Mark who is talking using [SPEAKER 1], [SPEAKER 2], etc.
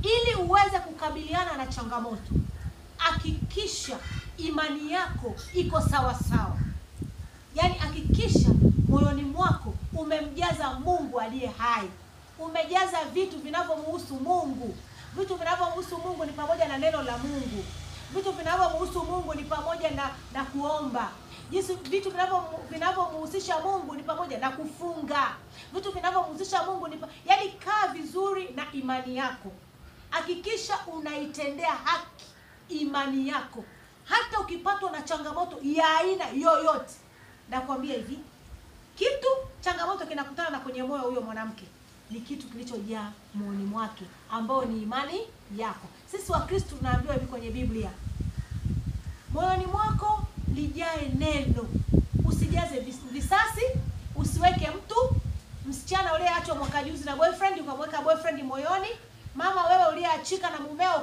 [SPEAKER 1] Ili uweze kukabiliana na changamoto, hakikisha imani yako iko sawa sawa. Yaani hakikisha moyoni mwako umemjaza Mungu aliye hai. Umejaza vitu vinavyomhusu Mungu. Vitu vinavyomhusu Mungu ni pamoja na neno la Mungu. Vitu vinavyomhusu Mungu ni pamoja na kuomba. Vitu vinavyomhusisha Mungu ni pamoja na kufunga. Vitu vinavyomhusisha Mungu yaani kaa vizuri na imani yako. Hakikisha unaitendea haki imani yako. Hata ukipatwa na changamoto ya aina yoyote, nakwambia hivi, changamoto kinakutana na kwenye moyo huyo mwanamke, ni kitu kilichojaa moyoni mwake ambao ni imani yako. Sisi Wakristo tunaambiwa hivi kwenye Biblia, moyoni mwako lijae neno. Usijaze visasi, usiweke msichana uliyeachwa mwaka juzi na boyfriend ukamweka boyfriend moyoni. Mama wewe uliyeachika na mumeo